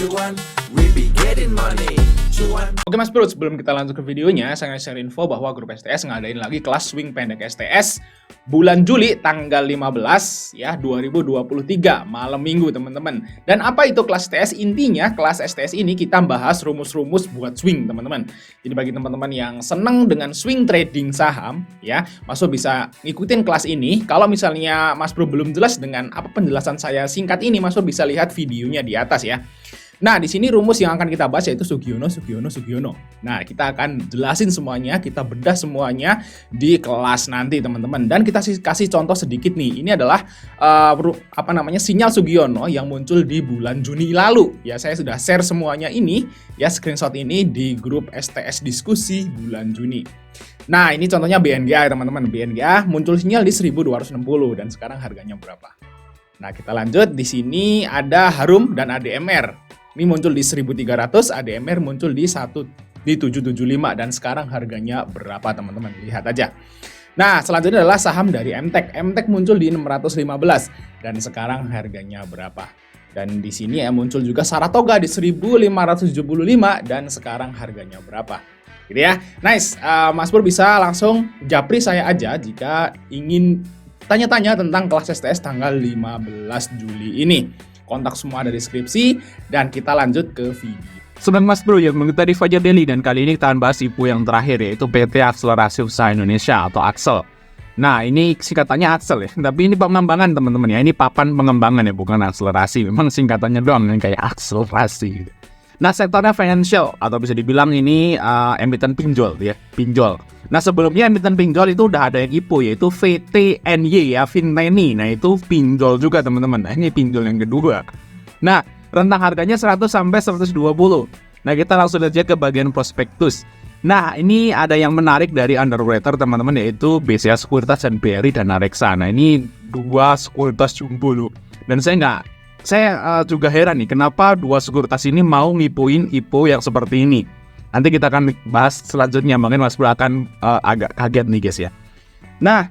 cuan, we be getting money. Cuan. Oke Mas Bro, sebelum kita lanjut ke videonya, saya share info bahwa grup STS ngadain lagi kelas swing pendek STS bulan Juli tanggal 15 ya 2023 malam minggu teman-teman. Dan apa itu kelas STS? Intinya kelas STS ini kita bahas rumus-rumus buat swing teman-teman. Jadi bagi teman-teman yang seneng dengan swing trading saham ya, Mas Bro bisa ngikutin kelas ini. Kalau misalnya Mas Bro belum jelas dengan apa penjelasan saya singkat ini, Mas Bro bisa lihat videonya di atas ya. Nah, di sini rumus yang akan kita bahas yaitu Sugiono. Nah, kita akan jelasin semuanya, kita bedah semuanya di kelas nanti, teman-teman. Dan kita kasih contoh sedikit nih. Ini adalah sinyal Sugiono yang muncul di bulan Juni lalu. Ya, saya sudah share semuanya ini, ya screenshot ini di grup STS diskusi bulan Juni. Nah, ini contohnya BNGA, teman-teman. BNGA muncul sinyal di 1260 dan sekarang harganya berapa? Nah, kita lanjut. Di sini ada Harum dan ADMR. Ini muncul di 1300, ADMR muncul di 775 dan sekarang harganya berapa teman-teman? Lihat aja. Nah, selanjutnya adalah saham dari MTEK. MTEK muncul di 615 dan sekarang harganya berapa? Dan di sini ya muncul juga Saratoga di 1575 dan sekarang harganya berapa? Gitu ya. Nice. Mas Pur bisa langsung japri saya aja jika ingin tanya-tanya tentang kelas STS tanggal 15 Juli ini. Kontak semua ada di deskripsi dan kita lanjut ke video. Sobat Mas Bro yang mengikuti Fajar Daily, dan kali ini kita akan bahas IPO yang terakhir yaitu PT Akselerasi Usaha Indonesia atau Aksel. Nah, ini singkatannya Aksel ya, tapi ini pengembangan teman-teman ya, ini papan pengembangan ya, bukan akselerasi. Memang singkatannya doang yang kayak akselerasi gitu. Nah, sektornya financial atau bisa dibilang ini emiten pinjol ya, pinjol. Nah, sebelumnya emiten pinjol itu udah ada yang IPO yaitu VTNY ya, Vinteni. Nah, itu pinjol juga teman-teman. Nah, ini pinjol yang kedua. Nah, rentang harganya 100 sampai 120. Nah, kita langsung aja ke bagian prospektus. Nah, ini ada yang menarik dari underwriter teman-teman yaitu BCA Sekuritas dan BRI dan Reksa. Nah, ini dua sekuritas jumbo loh. Dan saya juga heran nih kenapa dua sekuritas ini mau ngipuin IPO yang seperti ini. Nanti kita akan bahas selanjutnya, mungkin Mas Bro akan agak kaget nih guys ya. Nah,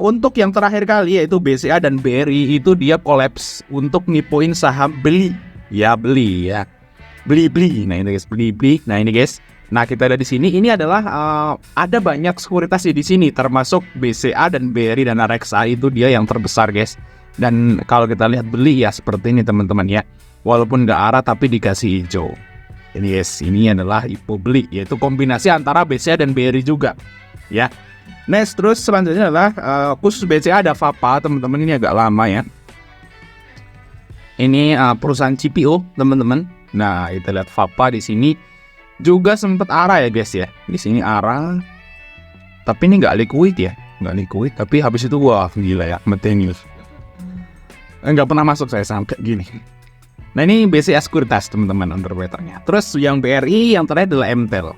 untuk yang terakhir kali yaitu BCA dan BRI itu dia kolaps untuk ngipuin saham beli. Beli. Nah ini guys, beli. Nah ini guys. Nah, kita ada di sini. Ini adalah ada banyak sekuritas di sini termasuk BCA dan BRI dan Reksa itu dia yang terbesar guys. Dan kalau kita lihat beli ya seperti ini teman-teman ya. Walaupun nggak arah tapi dikasih hijau. Ini guys, ini adalah IPO beli, yaitu kombinasi antara BCA dan BRI juga, ya. Next, terus selanjutnya adalah khusus BCA ada FAPA, teman-teman, ini agak lama ya. Ini perusahaan CPO, teman-teman. Nah, kita lihat FAPA di sini juga sempat ARA ya guys ya. Di sini ARA, tapi ini nggak liquid ya, Tapi habis itu wah gila ya, Metenius. Nggak pernah masuk saya sampai gini. Nah, ini BCA Sekuritas teman-teman underwriternya. Terus yang BRI yang terakhir adalah MTEL.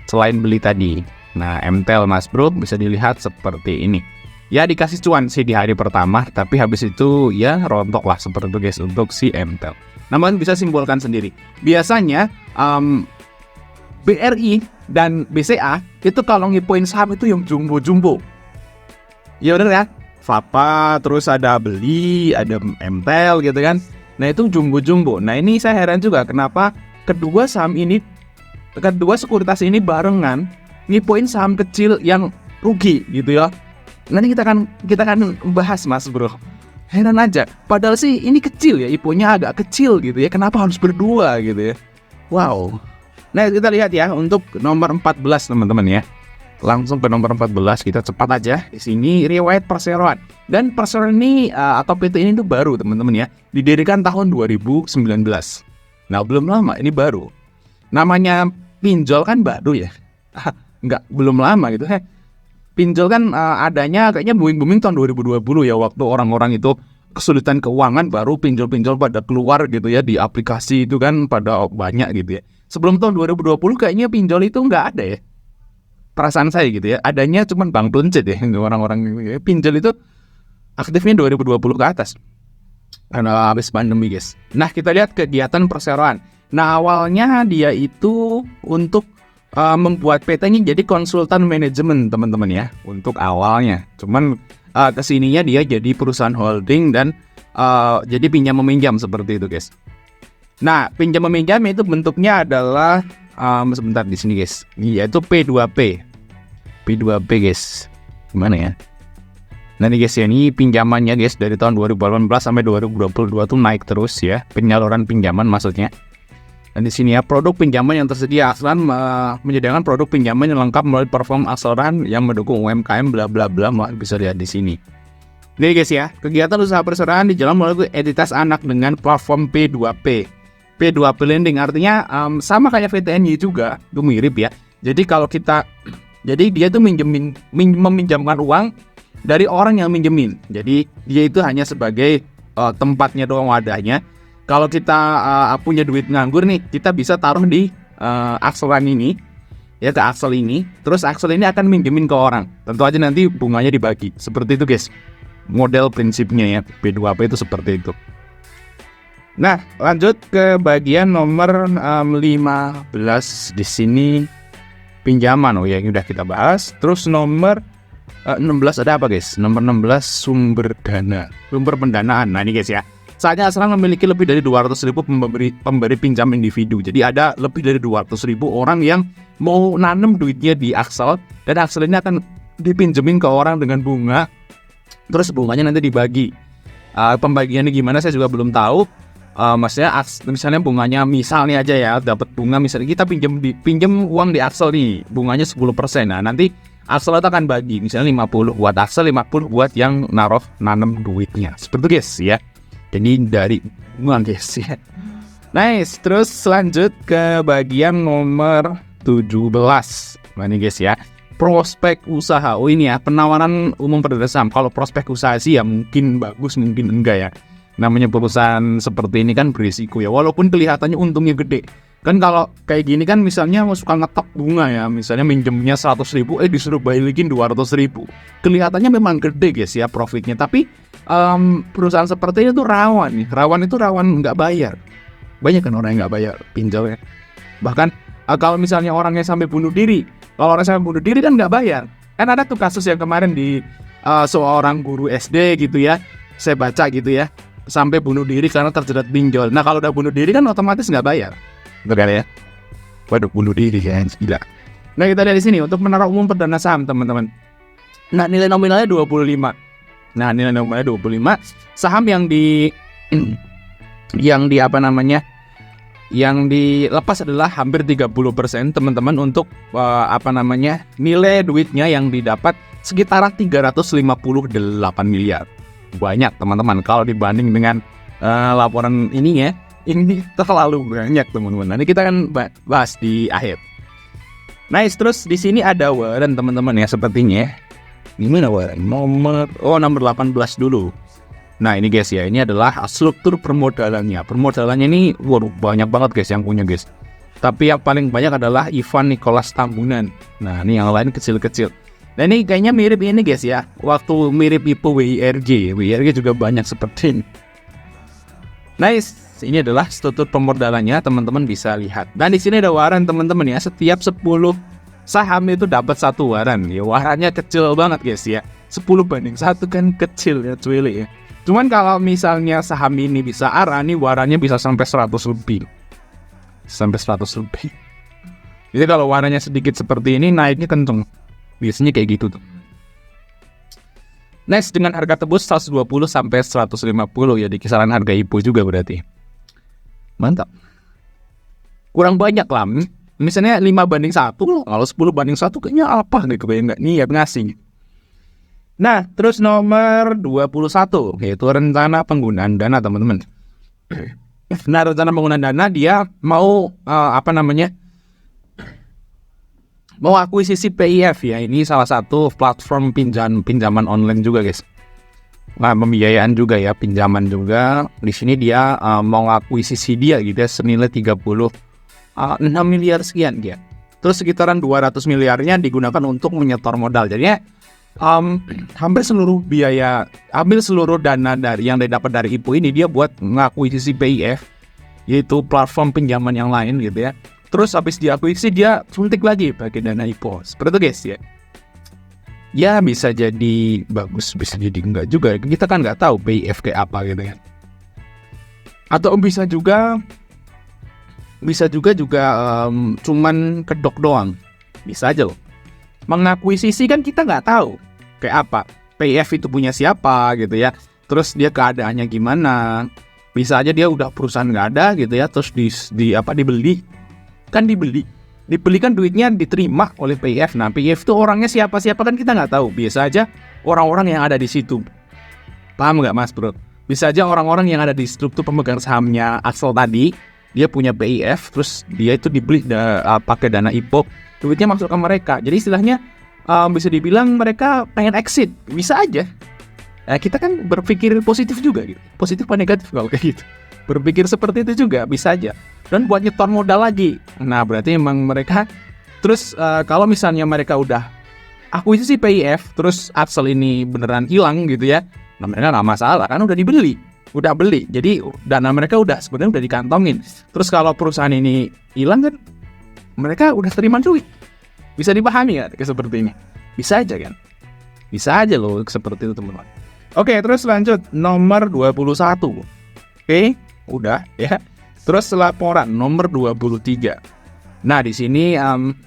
Selain beli tadi. Nah, MTEL Mas Bro bisa dilihat seperti ini. Ya dikasih cuan sih di hari pertama, tapi habis itu ya rontok lah seperti itu guys untuk si MTEL. Namun bisa simpulkan sendiri. Biasanya BRI dan BCA itu kalau ngipuin saham itu yang jumbo-jumbo. Ya udah ya. FAPA, terus ada beli, ada MTEL gitu kan. Nah, itu jumbo-jumbo. Nah, ini saya heran juga kenapa kedua sekuritas ini barengan ngipuin saham kecil yang rugi gitu ya. Nanti kita akan bahas Mas Bro. Heran aja. Padahal sih ini kecil ya, IPO-nya agak kecil gitu ya. Kenapa harus berdua gitu ya? Wow. Nah, kita lihat ya untuk nomor 14 teman-teman ya. Langsung ke nomor 14, kita cepat aja. Di sini riwayat perseroan. Dan perseroan ini atau PT ini tuh baru teman-teman ya. Didirikan tahun 2019. Nah, belum lama, ini baru. Namanya pinjol kan baru ya. Belum lama gitu. Pinjol kan adanya kayaknya booming tahun 2020 ya, waktu orang-orang itu kesulitan keuangan baru pinjol-pinjol pada keluar gitu ya, di aplikasi itu kan pada banyak gitu ya. Sebelum tahun 2020 kayaknya pinjol itu nggak ada ya. Perasaan saya gitu ya, adanya cuman bank pencet ya, orang-orang pinjol itu aktifnya 2020 ke atas karena habis pandemi guys. Nah, kita lihat kegiatan perseroan. Nah, awalnya dia itu untuk membuat PT ini jadi konsultan manajemen teman-teman ya, untuk awalnya. Cuman kesininya dia jadi perusahaan holding dan jadi pinjam meminjam seperti itu guys. Nah, pinjam meminjam itu bentuknya adalah sebentar di sini guys, yaitu P2P. P2P guys, gimana ya? Nah nih guys ya, ini pinjamannya guys dari tahun 2018 sampai 2022 tuh naik terus ya, penyaluran pinjaman maksudnya. Dan di sini ya, produk pinjaman yang tersedia Akseleran menyediakan produk pinjaman yang lengkap melalui platform Akseleran yang mendukung UMKM bla bla bla, bisa lihat di sini. Nih guys ya, kegiatan usaha perseroan dijalankan melalui entitas anak dengan platform P2P. P2P lending artinya sama kayak VTNY juga, itu mirip ya. Jadi kalau kita, jadi dia tuh meminjamkan uang dari orang yang minjemin. Jadi dia itu hanya sebagai tempatnya doang, wadahnya. Kalau kita punya duit nganggur nih, kita bisa taruh di Akseleran ini, ya ke Aksel ini. Terus Aksel ini akan minjemin ke orang. Tentu aja nanti bunganya dibagi. Seperti itu guys. Model prinsipnya ya, P2P itu seperti itu. Nah, lanjut ke bagian nomor 15 di sini, pinjaman. Oh ya, ini udah kita bahas. Terus nomor 16 ada apa guys? Nomor 16 sumber dana, sumber pendanaan. Nah ini guys ya, saatnya Akseleran memiliki lebih dari 200.000 pemberi pinjam individu. Jadi ada lebih dari 200.000 orang yang mau nanam duitnya di Aksel, dan Aksel ini akan dipinjemin ke orang dengan bunga. Terus bunganya nanti dibagi. Pembagiannya gimana saya juga belum tahu. Maksudnya misalnya bunganya, misalnya aja ya, dapat bunga misalnya kita pinjam uang di Aksel nih, bunganya 10%. Nah nanti Aksel itu akan bagi, misalnya 50 buat Aksel, 50 buat yang nanam duitnya. Seperti itu guys ya. Jadi dari uang guys ya. Nice, terus lanjut ke bagian nomor 17. Nah ini guys ya, prospek usaha. Oh ini ya, penawaran umum perdana saham. Kalau prospek usaha sih ya mungkin bagus, mungkin enggak ya. Namanya perusahaan seperti ini kan berisiko ya, walaupun kelihatannya untungnya gede. Kan kalau kayak gini kan misalnya suka ngetok bunga ya, misalnya minjemnya 100.000, disuruh balikin 200.000. Kelihatannya memang gede guys ya profitnya, tapi perusahaan seperti ini tuh rawan nih. Rawan itu rawan nggak bayar. Banyak kan orang yang nggak bayar pinjamnya. Bahkan kalau misalnya orangnya sampai bunuh diri, kalau orang sampai bunuh diri kan nggak bayar. Kan ada tuh kasus yang kemarin di seorang guru SD gitu ya, saya baca gitu ya, sampai bunuh diri karena terjerat pinjol. Nah kalau udah bunuh diri kan otomatis nggak bayar. Betul kan ya? Waduh, bunuh diri ya, gila. Nah kita lihat di sini untuk menara umum perdana saham teman-teman. Nah nilai nominalnya 25. Nah nilai nominalnya 25. Saham yang yang dilepas adalah hampir 30% teman-teman, untuk nilai duitnya yang didapat sekitar 358 miliar. Banyak teman-teman kalau dibanding dengan laporan ini ya. Ini terlalu banyak teman-teman. Nanti kita akan bahas di akhir. Nice, terus di sini ada Warren teman-teman ya sepertinya. Gimana Warren? Nomor 18 dulu. Nah ini guys ya, ini adalah struktur permodalannya. Permodalannya ini banyak banget guys yang punya guys. Tapi yang paling banyak adalah Ivan Nicholas Tambunan. Nah ini yang lain kecil-kecil. Nah ini kayaknya mirip ini guys ya, waktu mirip IPO WIRG. WIRG juga banyak seperti ini. Nice, ini adalah struktur pemodalannya, teman-teman bisa lihat. Dan di sini ada Warren teman-teman ya, setiap 10 saham itu dapat 1 Warren. Ya warannya kecil banget guys ya. 10/1 kan kecil ya cuy ya. Cuman kalau misalnya saham ini bisa arah nih, warannya bisa sampai 100 lebih. Sampai 100 lebih. Jadi kalau warannya sedikit seperti ini, naiknya kenceng. Biasanya kayak gitu tuh. Next, dengan harga tebus 120 sampai 150 ya, di kisaran harga IPO juga berarti. Mantap. Kurang banyak lah. Misalnya 5/1, kalau 10/1 kayaknya apa nih, kebayang nggak niat ngasih. Nah, terus nomor 21 yaitu rencana penggunaan dana teman-teman. Nah, rencana penggunaan dana dia mau mau akuisisi PIF ya. Ini salah satu platform pinjaman online juga guys. Nah, pembiayaan juga ya, pinjaman juga. Di sini dia mau akuisisi dia gitu ya, senilai 36 miliar sekian dia. Terus sekitaran 200 miliarnya digunakan untuk menyetor modal. Jadinya hampir seluruh dana dari yang didapat dari IPO ini dia buat ngakuisisi PIF, yaitu platform pinjaman yang lain gitu ya. Terus habis diakuisisi dia suntik lagi pakai dana IPO. Seperti itu guys ya. Ya bisa jadi bagus, bisa jadi enggak juga. Kita kan nggak tahu PIF kayak apa gitu kan. Atau bisa juga bisa juga cuman kedok doang. Bisa aja loh. Mengakuisisi kan kita nggak tahu kayak apa. PIF itu punya siapa gitu ya. Terus dia keadaannya gimana. Bisa aja dia udah perusahaan nggak ada gitu ya. Terus dibeli. Kan dibeli kan duitnya diterima oleh PIF. Nah PIF itu orangnya siapa kan kita nggak tahu. Biasa aja orang-orang yang ada di situ. Paham nggak Mas Bro? Bisa aja orang-orang yang ada di struktur pemegang sahamnya Axel tadi, dia punya PIF, terus dia itu dibeli pakai dana IPO, duitnya masuk ke mereka. Jadi istilahnya bisa dibilang mereka pengen exit. Bisa aja. Kita kan berpikir positif juga gitu. Positif apa negatif kalau kayak gitu. Berpikir seperti itu juga bisa aja. Dan buat nyetor modal lagi. Nah berarti emang mereka. Terus kalau misalnya mereka udah akuisisi PIF, terus Axel ini beneran hilang gitu ya, nah mereka nggak masalah kan udah beli. Jadi dana mereka sebenarnya udah dikantongin. Terus kalau perusahaan ini hilang kan mereka udah terima duit. Bisa dipahami ya kayak seperti ini. Bisa aja kan. Bisa aja loh seperti itu teman-teman. Oke, terus lanjut nomor 21. Oke, udah ya. Terus laporan nomor 23. Nah, di sini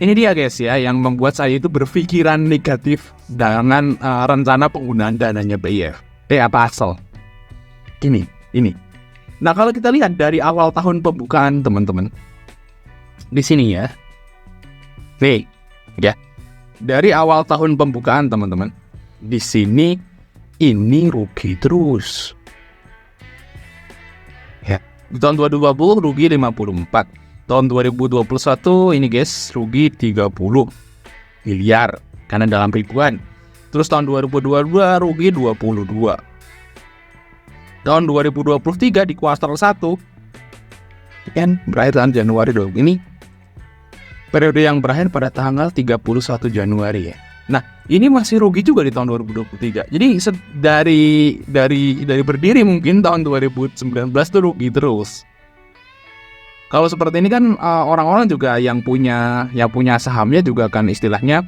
ini dia guys ya yang membuat saya itu berpikiran negatif dengan rencana penggunaan dananya PIF. Apa Axel? Ini. Nah, kalau kita lihat dari awal tahun pembukaan teman-teman. Di sini ya. Nih, ya. Dari awal tahun pembukaan teman-teman. Di sini ini rugi terus. Ya, di tahun 2020 rugi 54. Tahun 2021 ini guys rugi 30 miliar karena dalam ribuan. Terus tahun 2022 rugi 22. Tahun 2023 di kuartal 1 kan berakhir tahun Januari dong. Ini periode yang berakhir pada tanggal 31 Januari ya. Nah, ini masih rugi juga di tahun 2023. Jadi dari berdiri mungkin tahun 2019 tuh rugi terus. Kalau seperti ini kan orang-orang juga yang punya sahamnya juga kan istilahnya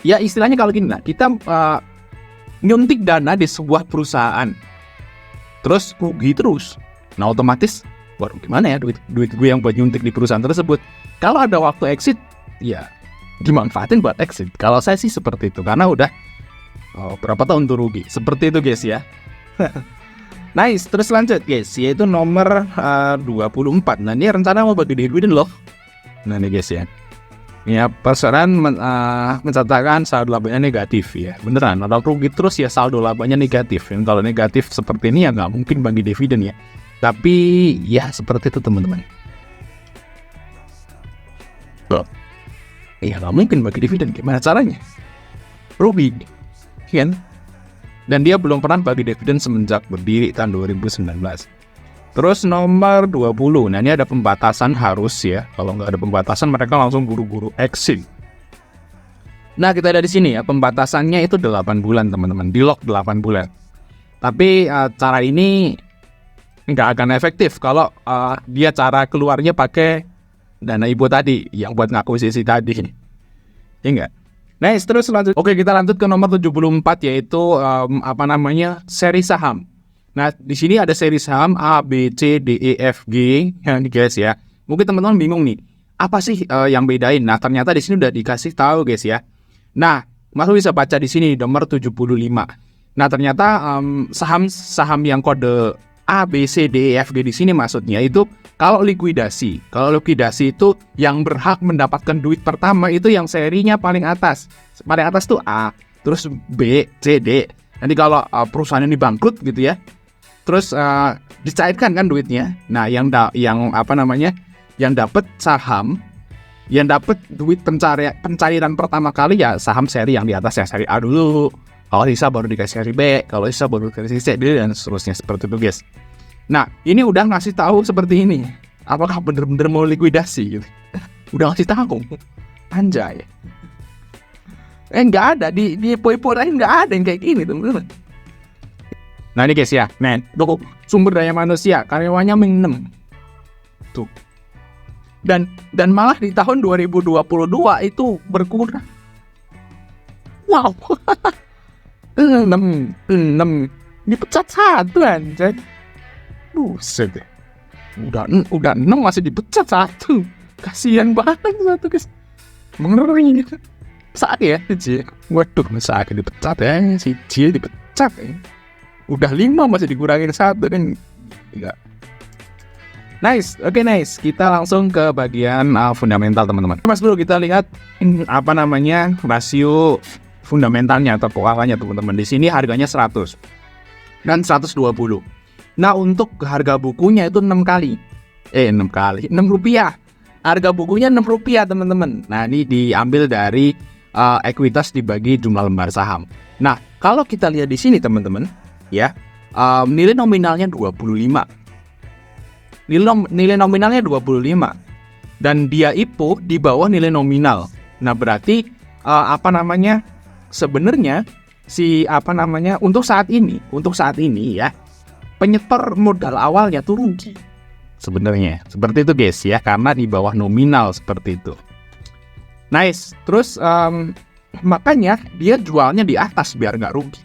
ya istilahnya kalau gini lah, kita nyuntik dana di sebuah perusahaan terus rugi terus. Nah, otomatis waduh gimana ya duit gue yang buat nyuntik di perusahaan tersebut. Kalau ada waktu exit, ya dimanfaatin buat exit. Kalau saya sih seperti itu, karena udah berapa tahun tuh rugi. Seperti itu guys ya. Nice, terus lanjut guys, yaitu nomor 24. Nah ini rencana mau bagi dividen loh. Nah ini guys ya. Ya perseran mencatatkan saldo labanya negatif ya. Beneran, kalau rugi terus ya saldo labanya negatif. Dan kalau negatif seperti ini ya nggak mungkin bagi dividen ya. Tapi ya seperti itu teman-teman. Ya nggak mungkin bagi dividen, gimana caranya? Rugi, kan? Dan dia belum pernah bagi dividen semenjak berdiri tahun 2019. Terus nomor 20, nah ini ada pembatasan harus ya. Kalau nggak ada pembatasan mereka langsung buru-buru exit. Nah kita ada di sini ya, pembatasannya itu 8 bulan teman-teman, di lock 8 bulan. Tapi cara ini nggak akan efektif kalau dia cara keluarnya pakai dana ibu tadi yang buat ngakuisisi tadi. Ya enggak? Nice, terus lanjut. Oke, kita lanjut ke nomor 74 yaitu seri saham. Nah, di sini ada seri saham A, B, C, D, E, F, G. Ya, ini guys ya. Mungkin teman-teman bingung nih, apa sih yang bedain? Nah, ternyata di sini udah dikasih tahu guys ya. Nah, Mas bisa baca di sini nomor 75. Nah, ternyata saham yang kode A, B, C, D, E, F, G di sini maksudnya itu kalau likuidasi. Kalau likuidasi itu yang berhak mendapatkan duit pertama itu yang serinya paling atas. Paling atas tuh A, terus B, C, D. Nanti kalau perusahaan ini bangkrut gitu ya, terus dicairkan kan duitnya. Nah, yang dapat saham, yang dapat duit pencairan pertama kali ya saham seri yang di atas ya, seri A dulu. Kalau sisa baru dikasih seri B, kalau sisa baru dikasih C, D, dan seterusnya seperti itu guys. Nah, ini udah ngasih tahu seperti ini. Apakah bener-bener mau likuidasi gitu? Udah ngasih tahu. Anjay. Nggak ada di poin-poin lain nggak ada yang kayak gini teman-teman. Nah ini guys ya, tuh sumber daya manusia karyawannya -6 tuh. Dan malah di tahun 2022 itu berkurang. Wow. 6 dipecat 1 anjay. Buset deh. Udah 6 masih dipecat satu. Kasihan banget satu guys. Mengeri gitu. Saat ya J. Waduh, masa dipecat ya si J dipecat ya. Udah 5 masih dikurangin satu kan. Enggak. Nice, oke nice. Kita langsung ke bagian fundamental teman-teman. Mas bro, kita lihat apa namanya rasio fundamentalnya atau keuangannya teman-teman. Di sini harganya 100 dan 120. Nah untuk harga bukunya itu 6 rupiah. Harga bukunya 6 rupiah teman-teman. Nah ini diambil dari ekuitas dibagi jumlah lembar saham. Nah kalau kita lihat di sini teman-teman, ya nilai nominalnya 25. Nilai nominalnya 25 dan dia IPO di bawah nilai nominal. Nah berarti sebenarnya untuk saat ini ya penyetor modal awalnya tuh rugi sebenarnya. Seperti itu guys ya, karena di bawah nominal seperti itu. Nice. Terus makanya dia jualnya di atas biar nggak rugi.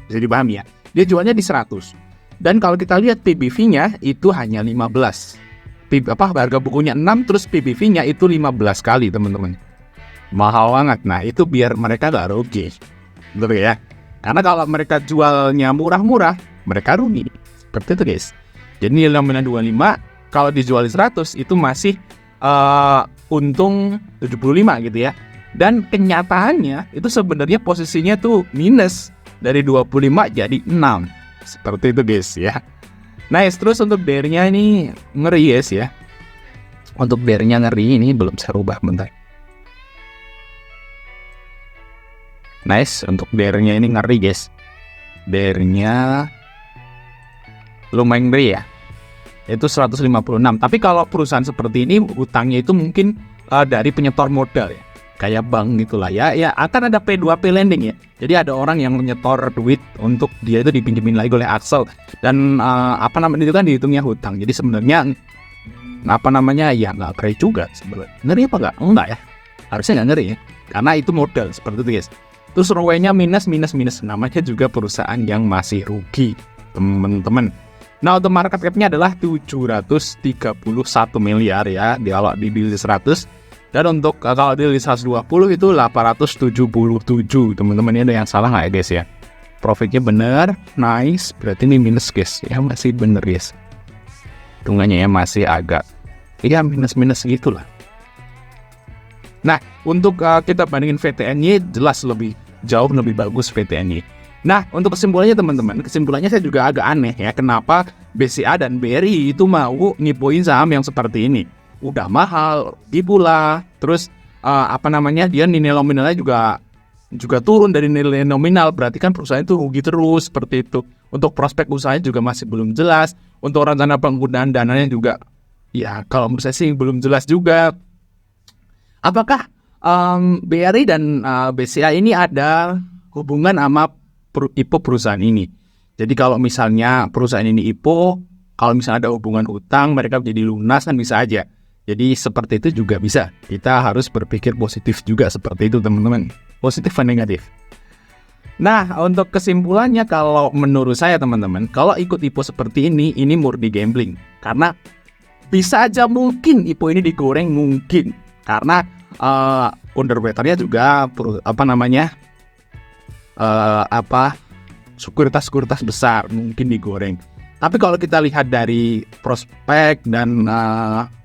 Bisa dipahami ya. Dia jualnya di 100. Dan kalau kita lihat PBV-nya itu hanya 15. Harga bukunya 6 terus PBV-nya itu 15 kali teman-teman. Mahal banget. Nah itu biar mereka gak rugi. Betul ya. Karena kalau mereka jualnya murah-murah, mereka rugi. Seperti itu guys. Jadi nilai nominal 25, kalau dijual di 100 itu masih untung 75 gitu ya. Dan kenyataannya itu sebenarnya posisinya tuh minus. Dari 25 jadi 6. Seperti itu guys ya. Nice. Terus untuk DR-nya ini ngeri guys ya. Untuk DR-nya ngeri, ini belum saya rubah bentar. Nice. Untuk DR-nya ini ngeri guys. DR-nya lumayan ngeri ya. Itu 156. Tapi kalau perusahaan seperti ini utangnya itu mungkin dari penyetor modal ya. Kayak bank gitulah ya. Ya akan ada P2P lending ya. Jadi ada orang yang menyetor duit untuk dia itu dipinjemin lagi oleh Axel. Dan itu kan dihitungnya hutang. Jadi sebenarnya ya nggak ngeri juga sebenarnya. Ngeri apa nggak? Enggak ya. Harusnya nggak ngeri ya. Karena itu modal seperti itu guys. Terus ROE-nya minus. Namanya juga perusahaan yang masih rugi teman-teman. Nah untuk market cap-nya adalah 731 miliar ya. Kalau dibeli 100. Dan untuk kalau di 120 itu 877 teman-teman. Ini ada yang salah nggak ya guys ya? Profitnya bener, nice. Berarti ini minus guys. Ya masih bener guys. Hitungannya ya masih agak minus gitulah. Nah untuk kita bandingin VTN-nya jelas jauh lebih bagus VTN-nya. Nah untuk kesimpulannya teman-teman, kesimpulannya saya juga agak aneh ya. Kenapa BCA dan BRI itu mau ngipoin saham yang seperti ini? Udah mahal, pula. Terus dia nilai nominalnya juga turun dari nilai nominal. Berarti kan perusahaan itu rugi terus seperti itu. Untuk prospek usahanya juga masih belum jelas. Untuk rencana penggunaan dananya juga ya kalau menurut saya sih belum jelas juga. Apakah BRI dan BCA ini ada hubungan sama IPO perusahaan ini? Jadi kalau misalnya perusahaan ini IPO, kalau misalnya ada hubungan utang, mereka menjadi lunas kan bisa aja. Jadi seperti itu juga bisa. Kita harus berpikir positif juga seperti itu teman-teman. Positif dan negatif. Nah untuk kesimpulannya kalau menurut saya teman-teman, kalau ikut IPO seperti ini murni gambling. Karena bisa aja mungkin IPO ini digoreng mungkin. Karena underwaternya juga sekuritas besar mungkin digoreng. Tapi kalau kita lihat dari prospek dan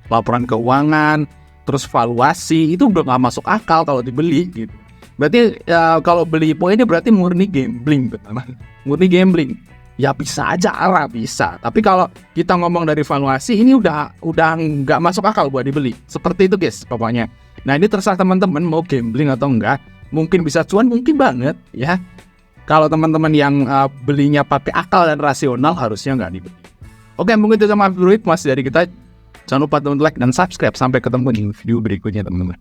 laporan keuangan, terus valuasi itu udah nggak masuk akal kalau dibeli gitu. Berarti kalau beli IPO ini berarti murni gambling, teman. Murni gambling. Ya bisa aja arah bisa. Tapi kalau kita ngomong dari valuasi ini udah nggak masuk akal buat dibeli. Seperti itu guys pokoknya. Nah ini terserah teman-teman mau gambling atau enggak. Mungkin bisa cuan, mungkin banget ya. Kalau teman-teman yang belinya pakai akal dan rasional harusnya nggak dibeli. Oke mungkin itu sama masih dari kita. Jangan lupa teman-teman like dan subscribe. Sampai ketemu di video berikutnya teman-teman.